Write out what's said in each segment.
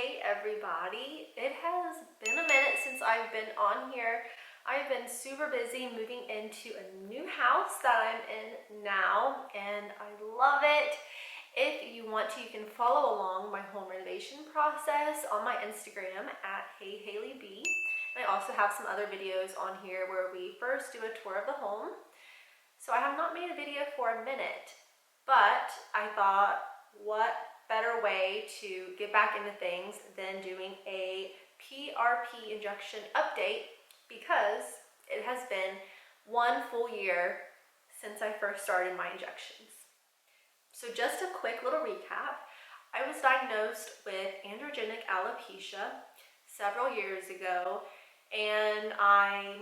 Hey everybody, it has been a minute since I've been on here. I've been super busy moving into a new house that I'm in now and I love it. If you want to, you can follow along my home renovation process on my Instagram at HeyHaileyB. And I also have some other videos on here where we first do a tour of the home. So I have not made a video for a minute, but I thought, what better way to get back into things than doing a PRP injection update, because it has been 1 full year since I first started my injections. So just a quick little recap. I was diagnosed with androgenic alopecia several years ago, and I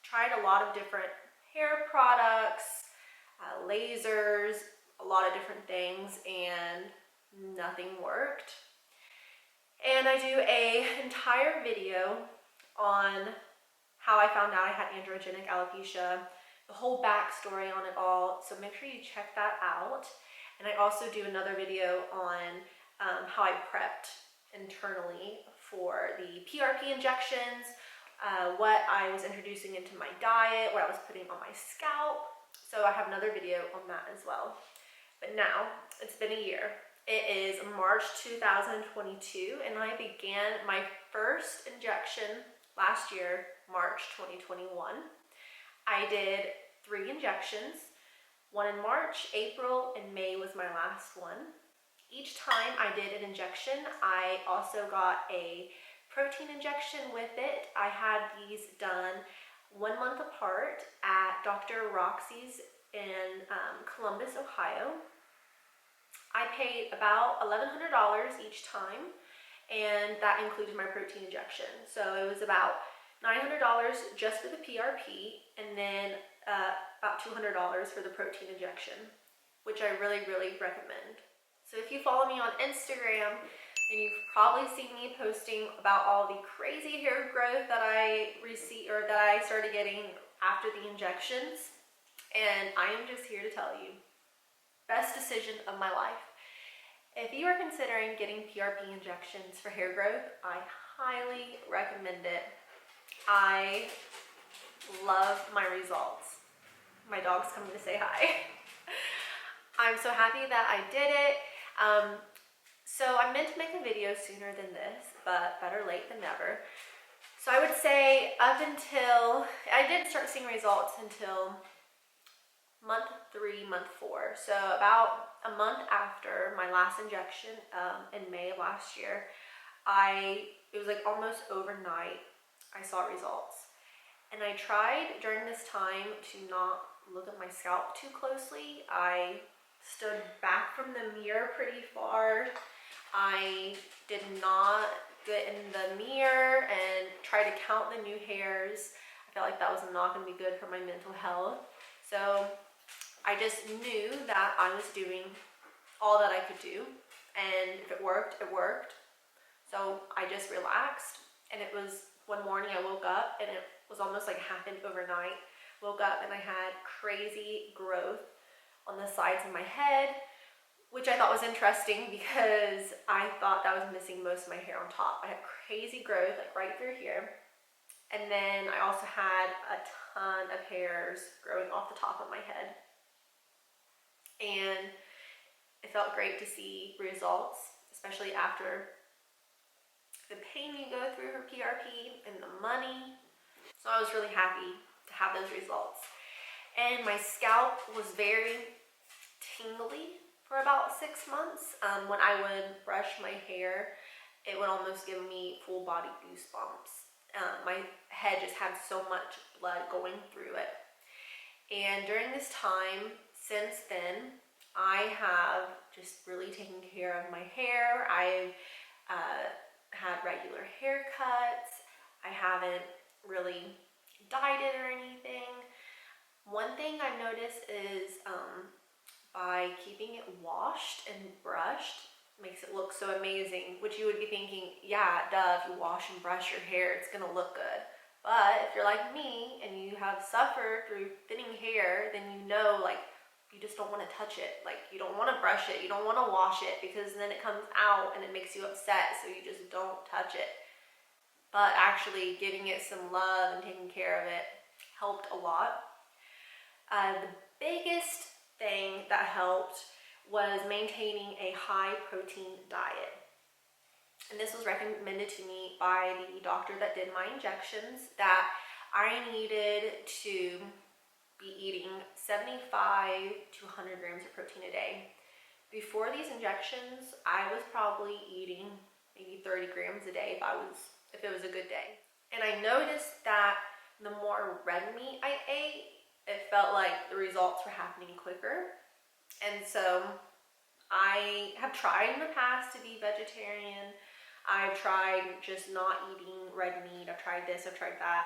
tried a lot of different hair products, lasers, a lot of different things, and nothing worked. And I do an entire video on how I found out I had androgenic alopecia, the whole backstory on it all, so make sure you check that out. And I also do another video on how I prepped internally for the PRP injections, what I was introducing into my diet, what I was putting on my scalp. So I have another video on that as well. But now, it's been a year. It is March 2022, and I began my first injection last year, March 2021. I did 3 injections, one in March, April, and May was my last one. Each time I did an injection, I also got a protein injection with it. I had these done 1 month apart at Dr. Roxy's in Columbus, Ohio. I paid about $1,100 each time, and that included my protein injection. So it was about $900 just for the PRP, and then about $200 for the protein injection, which I really, really recommend. So if you follow me on Instagram, then you've probably seen me posting about all the crazy hair growth that I received, or that I started getting after the injections. And I am just here to tell you, best decision of my life. If you are considering getting PRP injections for hair growth, I highly recommend it. I love my results. My dog's coming to say hi. I'm so happy that I did it. So I meant to make a video sooner than this, but better late than never. So I would say up until, I didn't start seeing results until month 3, month 4. So about a month after my last injection in May of last year, it was like almost overnight, I saw results. And I tried during this time to not look at my scalp too closely. I stood back from the mirror pretty far. I did not get in the mirror and try to count the new hairs. I felt like that was not going to be good for my mental health. So I just knew that I was doing all that I could do, and if it worked, it worked. So I just relaxed, and it was one morning I woke up, and it was almost like happened overnight. Woke up and I had crazy growth on the sides of my head, which I thought was interesting because I thought that was missing most of my hair on top. I had crazy growth like right through here. And then I also had a ton of hairs growing off the top of my head. And it felt great to see results, especially after the pain you go through for PRP and the money. So I was really happy to have those results. And my scalp was very tingly for about 6 months. When I would brush my hair, it would almost give me full body goosebumps. My head just had so much blood going through it. And during this time, since then, I have just really taken care of my hair. I've had regular haircuts. I haven't really dyed it or anything. One thing I've noticed is by keeping it washed and brushed, makes it look so amazing, which you would be thinking, yeah, duh, if you wash and brush your hair, it's gonna look good. But if you're like me and you have suffered through thinning hair, then you know, like, you just don't want to touch it. Like, you don't want to brush it, you don't want to wash it, because then it comes out and it makes you upset, so you just don't touch it. But actually giving it some love and taking care of it helped a lot. The biggest thing that helped was maintaining a high protein diet. And this was recommended to me by the doctor that did my injections, that I needed to be eating 75 to 100 grams of protein a day. Before these injections, I was probably eating maybe 30 grams a day if it was a good day. And I noticed that the more red meat I ate, it felt like the results were happening quicker. And so I have tried in the past to be vegetarian. I've tried just not eating red meat. I've tried this, I've tried that.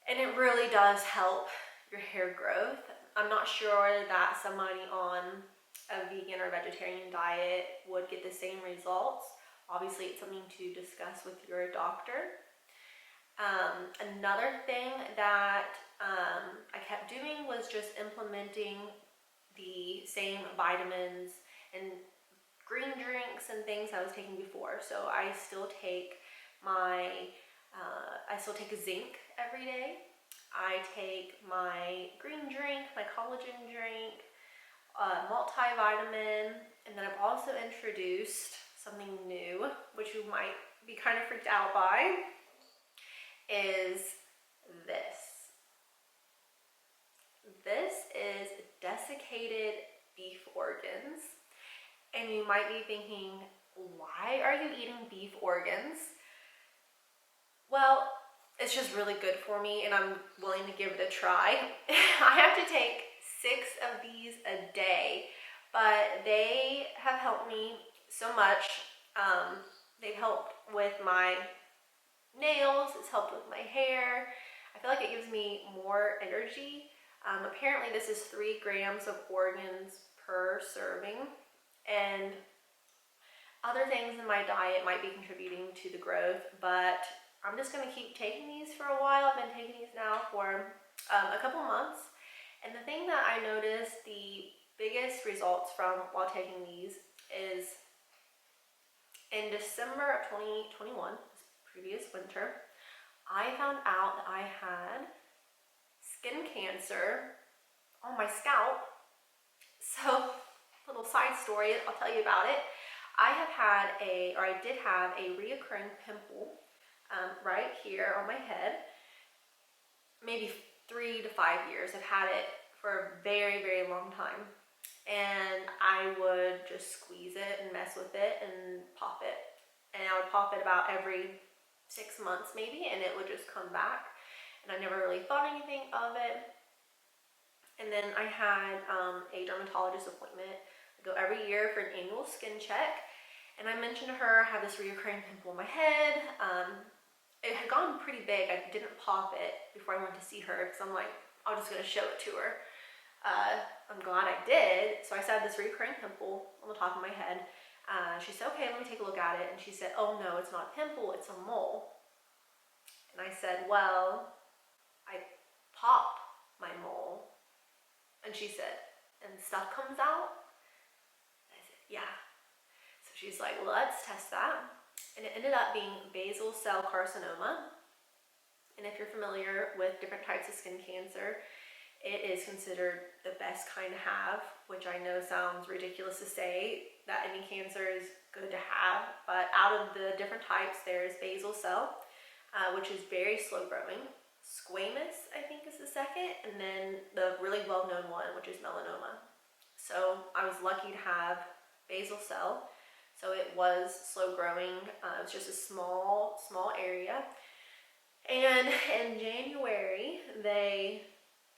And it really does help your hair growth. I'm not sure that somebody on a vegan or vegetarian diet would get the same results. Obviously, it's something to discuss with your doctor. Another thing that I kept doing was just implementing the same vitamins and green drinks and things I was taking before. So I still take zinc every day. I take my green drink, my collagen drink, multivitamin, and then I've also introduced something new, which you might be kind of freaked out by, is this. This is desiccated beef organs. And you might be thinking, why are you eating beef organs? Well, it's just really good for me and I'm willing to give it a try. I have to take 6 of these a day, but they have helped me so much. They've helped with my nails, it's helped with my hair. I feel like it gives me more energy. Apparently this is 3 grams of organs per serving, and other things in my diet might be contributing to the growth, but I'm just going to keep taking these for a while. I've been taking these now for a couple months, and the thing that I noticed the biggest results from while taking these is in December of 2021, this previous winter, I found out that I had skin cancer on my scalp. So, little side story, I'll tell you about it. I did have a reoccurring pimple right here on my head, maybe 3 to 5 years. I've had it for a very, very long time. And I would just squeeze it and mess with it and pop it. And I would pop it about every 6 months maybe, and it would just come back. And I never really thought anything of it. And then I had a dermatologist appointment. I go every year for an annual skin check. And I mentioned to her I have this recurring pimple on my head. It had gone pretty big. I didn't pop it before I went to see her because I'm like, I'm just going to show it to her. I'm glad I did. So I said this recurring pimple on the top of my head. She said, okay, let me take a look at it. And she said, oh no, it's not a pimple, it's a mole. And I said, well, I popped my mole. And she said, and stuff comes out? I said, yeah. So she's like, well, let's test that. And it ended up being basal cell carcinoma. And if you're familiar with different types of skin cancer, it is considered the best kind to have, which I know sounds ridiculous to say that any cancer is good to have, but out of the different types, there's basal cell, which is very slow growing. Squamous, I think, is the second, and then the really well-known one, which is melanoma. So I was lucky to have basal cell. So it was slow growing. It was just a small area. And in January, they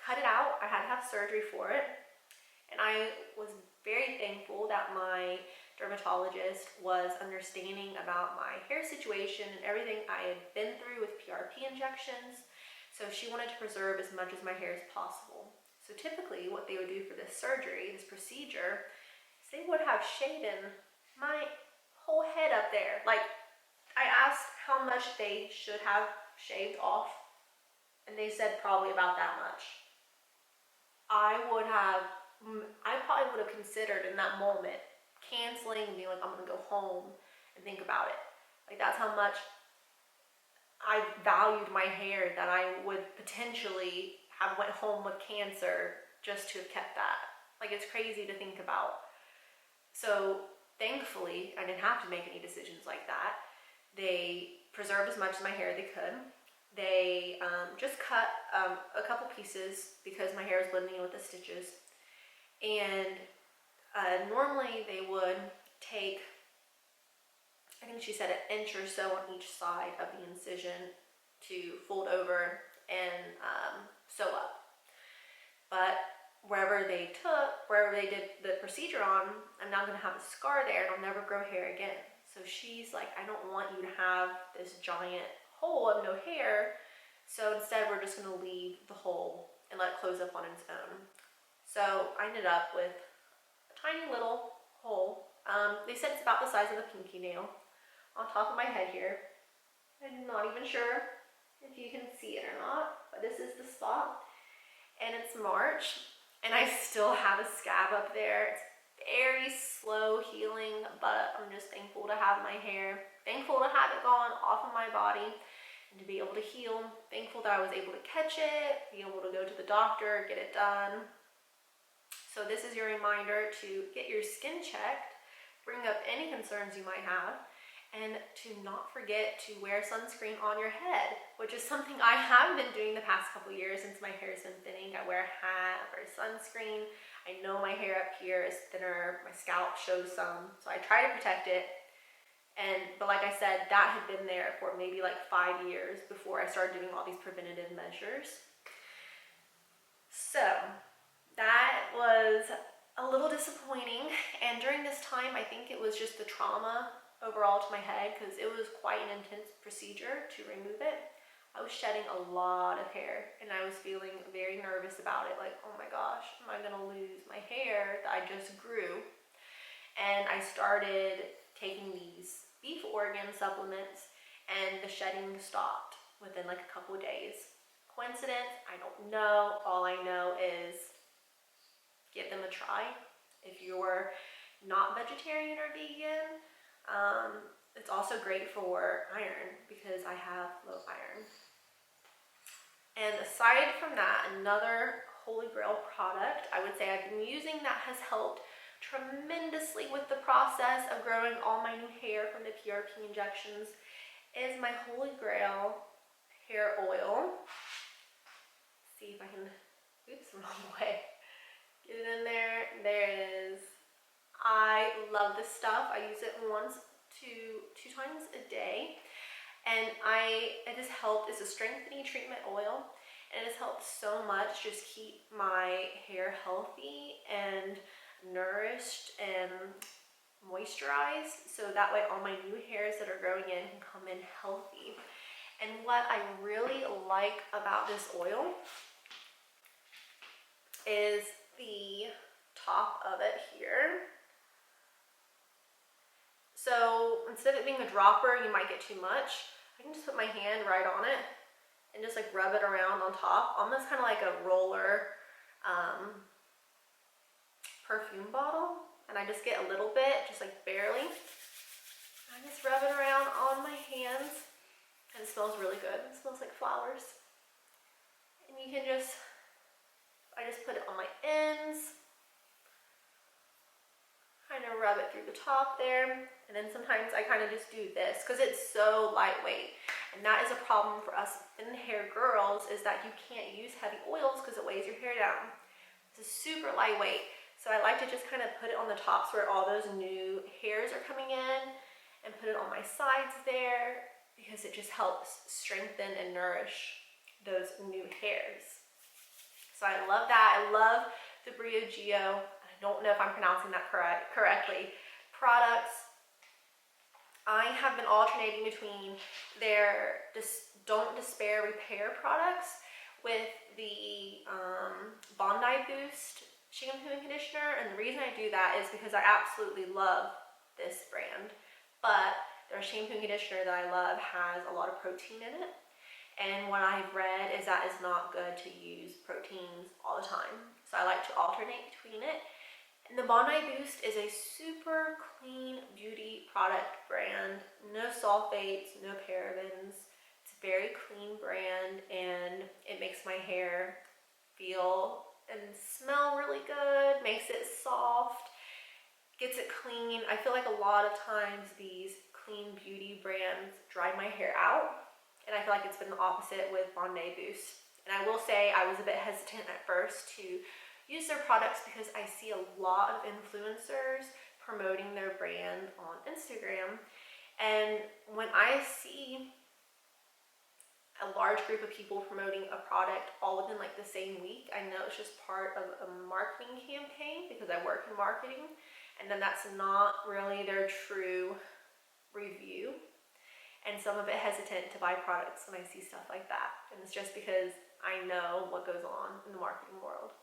cut it out. I had to have surgery for it. And I was very thankful that my dermatologist was understanding about my hair situation and everything I had been through with PRP injections. So she wanted to preserve as much of my hair as possible. So typically what they would do for this surgery, this procedure, is they would have shaven my whole head up there. Like, I asked how much they should have shaved off, and they said probably about that much. I would have I probably would have considered in that moment canceling and being like, I'm gonna go home and think about it. Like, that's how much I valued my hair, that I would potentially have went home with cancer just to have kept that. Like, it's crazy to think about. So thankfully, I didn't have to make any decisions like that. They preserved as much of my hair they could. They just cut a couple pieces because my hair is blending in with the stitches. And normally they would take, I think she said, an inch or so on each side of the incision to fold over and sew up. But wherever they did the procedure on, I'm now gonna have a scar there and I'll never grow hair again. So she's like, I don't want you to have this giant hole of no hair. So instead we're just gonna leave the hole and let it close up on its own. So I ended up with a tiny little hole. They said it's about the size of a pinky nail on top of my head here. I'm not even sure if you can see it or not, but this is the spot. And it's March, and I still have a scab up there. It's very slow healing, but I'm just thankful to have my hair, thankful to have it gone off of my body and to be able to heal, thankful that I was able to catch it, be able to go to the doctor, get it done. So this is your reminder to get your skin checked, bring up any concerns you might have, and to not forget to wear sunscreen on your head, which is something I have been doing the past couple years since my hair has been thinning. I wear a hat, I wear sunscreen. I know my hair up here is thinner, my scalp shows some, so I try to protect it. But like I said, that had been there for maybe like 5 years before I started doing all these preventative measures. So that was a little disappointing, and during this time I think it was just the trauma overall to my head, because it was quite an intense procedure to remove it. I was shedding a lot of hair and I was feeling very nervous about it, like, oh my gosh, am I gonna lose my hair that I just grew? And I started taking these beef organ supplements and the shedding stopped within like a couple of days. Coincidence? I don't know. All I know is give them a try. If you're not vegetarian or vegan, it's also great for iron because I have low iron. And aside from that, another holy grail product I would say I've been using that has helped tremendously with the process of growing all my new hair from the PRP injections is my holy grail hair oil. Let's see if I can, oops, wrong way. Get it in there. There it is. I love this stuff. I use it two times a day, and it has helped. It's a strengthening treatment oil, and it has helped so much just keep my hair healthy and nourished and moisturized, so that way all my new hairs that are growing in can come in healthy. And what I really like about this oil is the top of it here. So instead of it being a dropper, you might get too much. I can just put my hand right on it and just like rub it around on top, almost kind of like a roller perfume bottle. And I just get a little bit, just like barely. I just rub it around on my hands, and it smells really good. It smells like flowers. And you can just, I just put it on my ends, kind of rub it through the top there, and then sometimes I kind of just do this because it's so lightweight. And that is a problem for us thin hair girls, is that you can't use heavy oils because it weighs your hair down. This is super lightweight, so I like to just kind of put it on the tops where all those new hairs are coming in, and put it on my sides there, because it just helps strengthen and nourish those new hairs. So I love that. I love the Briogeo, I don't know if I'm pronouncing that correctly, products. I have been alternating between their Don't Despair Repair products with the Bondi Boost shampoo and conditioner. And the reason I do that is because I absolutely love this brand, but their shampoo and conditioner that I love has a lot of protein in it. And what I've read is that it's not good to use proteins all the time. So I like to alternate between it. And the Bondi Boost is a super clean beauty product brand. No sulfates, no parabens. It's a very clean brand, and it makes my hair feel and smell really good, makes it soft, gets it clean. I feel like a lot of times these clean beauty brands dry my hair out, and I feel like it's been the opposite with Bondi Boost. And I will say I was a bit hesitant at first to use their products because I see a lot of influencers promoting their brand on Instagram. And when I see a large group of people promoting a product all within like the same week, I know it's just part of a marketing campaign because I work in marketing, and then that's not really their true review. And so I'm a bit hesitant to buy products when I see stuff like that. And it's just because I know what goes on in the marketing world.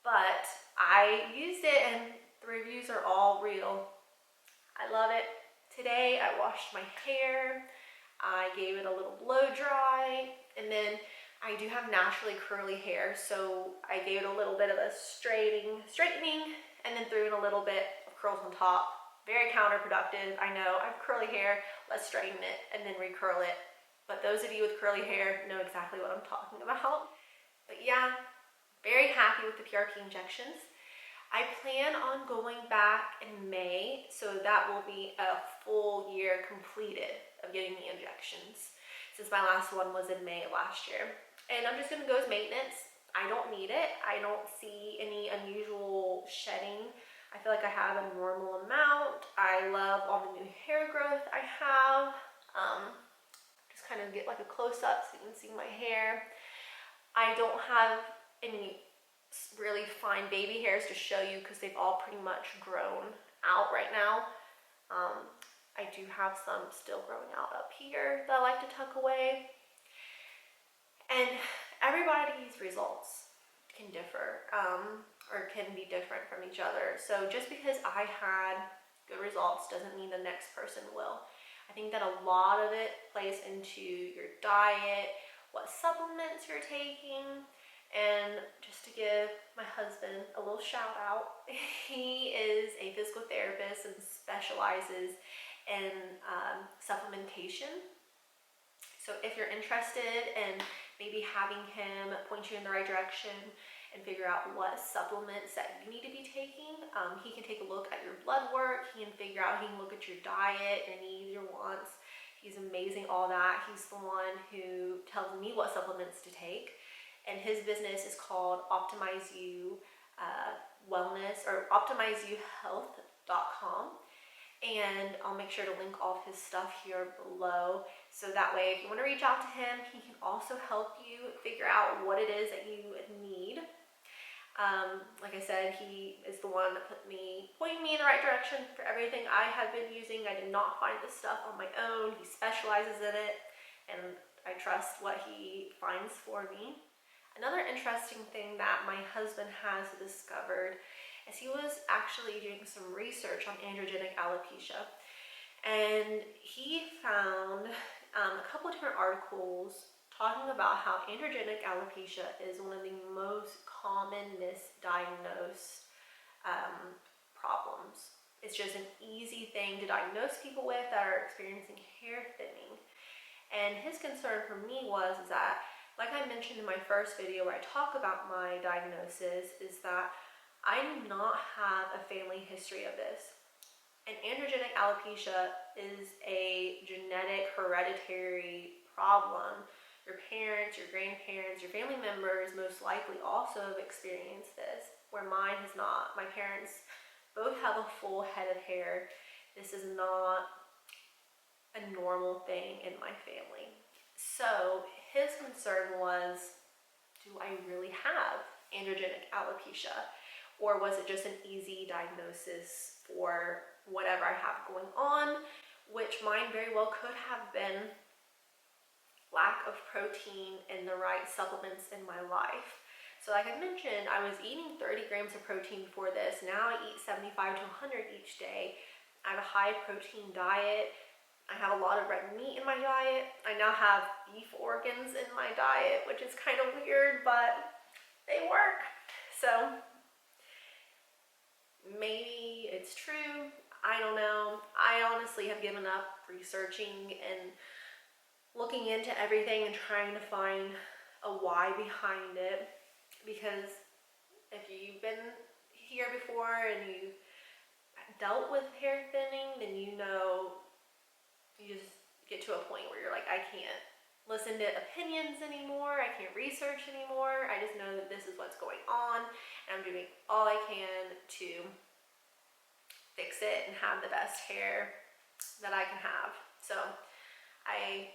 But I used it and the reviews are all real. I love it. Today I washed my hair. I gave it a little blow dry, and then I do have naturally curly hair, so I gave it a little bit of a straightening, and then threw in a little bit of curls on top. Very counterproductive. I know I have curly hair, let's straighten it and then recurl it. But those of you with curly hair know exactly what I'm talking about. But yeah, very happy with the PRP injections. I plan on going back in May, so that will be a full year completed of getting the injections, since my last one was in May of last year. And I'm just gonna go as maintenance. I don't need it. I don't see any unusual shedding. I feel like I have a normal amount. I love all the new hair growth I have. Just kind of get like a close-up so you can see my hair. I don't have any really fine baby hairs to show you because they've all pretty much grown out right now. I do have some still growing out up here that I like to tuck away. And everybody's results can differ, or can be different from each other. So just because I had good results doesn't mean the next person will. I think that a lot of it plays into your diet, what supplements you're taking. And just to give my husband a little shout out, he is a physical therapist and specializes in supplementation. So if you're interested in maybe having him point you in the right direction and figure out what supplements that you need to be taking, he can take a look at your blood work. He can figure out, he can look at your diet and needs, your wants. He's amazing, all that. He's the one who tells me what supplements to take. And his business is called Optimize You Wellness, or OptimizeYouHealth.com. And I'll make sure to link all of his stuff here below. So that way, if you want to reach out to him, he can also help you figure out what it is that you need. Like I said, he is the one that pointed me in the right direction for everything I have been using. I did not find this stuff on my own. He specializes in it, and I trust what he finds for me. Another interesting thing that my husband has discovered is he was actually doing some research on androgenic alopecia, and he found a couple of different articles talking about how androgenic alopecia is one of the most common misdiagnosed problems. It's just an easy thing to diagnose people with that are experiencing hair thinning. And his concern for me was that, like I mentioned in my first video where I talk about my diagnosis, is that I do not have a family history of this. And androgenic alopecia is a genetic hereditary problem. Your parents, your grandparents, your family members most likely also have experienced this, where mine has not. My parents both have a full head of hair. This is not a normal thing in my family. So his concern was, do I really have androgenic alopecia? Or was it just an easy diagnosis for whatever I have going on, which mine very well could have been lack of protein and the right supplements in my life. So like I mentioned, I was eating 30 grams of protein before this. Now I eat 75 to 100 each day. I have a high protein diet. I have a lot of red meat in my diet. I now have beef organs in my diet, which is kind of weird, but they work. So maybe it's true. I don't know. I honestly have given up researching and looking into everything and trying to find a why behind it, because if you've been here before and you've dealt with hair thinning, then you know you just get to a point where you're like, I can't listen to opinions anymore, I can't research anymore, I just know that this is what's going on and I'm doing all I can to fix it and have the best hair that I can have. So I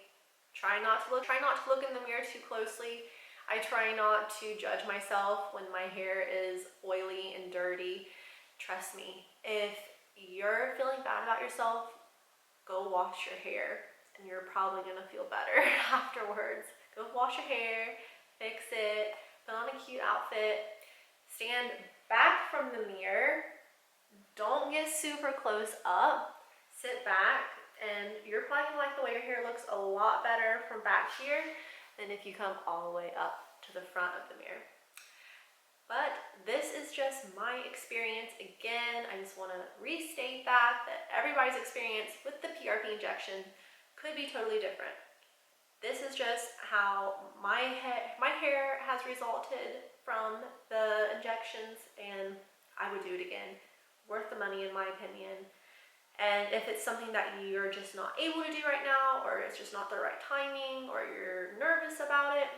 try not to look in the mirror too closely. I try not to judge myself when my hair is oily and dirty. Trust me, if you're feeling bad about yourself, go wash your hair and you're probably gonna feel better afterwards. Go wash your hair, fix it, put on a cute outfit, stand back from the mirror, don't get super close up, sit back, and you're probably gonna like the way your hair looks a lot better from back here than if you come all the way up to the front of the mirror. But this is just my experience. Again, I just want to restate that everybody's experience with the PRP injection could be totally different. This is just how my hair has resulted from the injections, and I would do it again. Worth the money in my opinion. And if it's something that you're just not able to do right now, or it's just not the right timing, or you're nervous about it,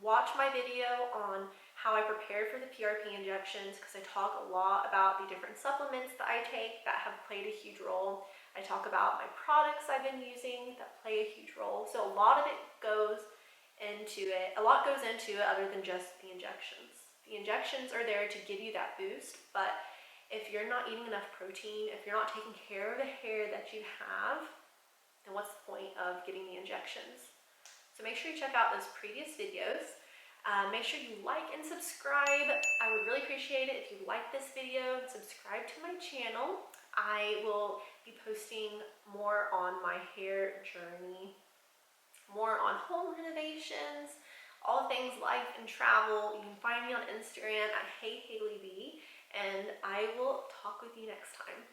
watch my video on how I prepared for the PRP injections, because I talk a lot about the different supplements that I take that have played a huge role. I talk about my products I've been using that play a huge role. So a lot goes into it other than just the injections. The injections are there to give you that boost, but if you're not eating enough protein, if you're not taking care of the hair that you have, then what's the point of getting the injections? So make sure you check out those previous videos. Make sure you like and subscribe. I would really appreciate it if you like this video. Subscribe to my channel. I will be posting more on my hair journey, more on home renovations, all things life and travel. You can find me on Instagram at HeyHaileyB, and I will talk with you next time.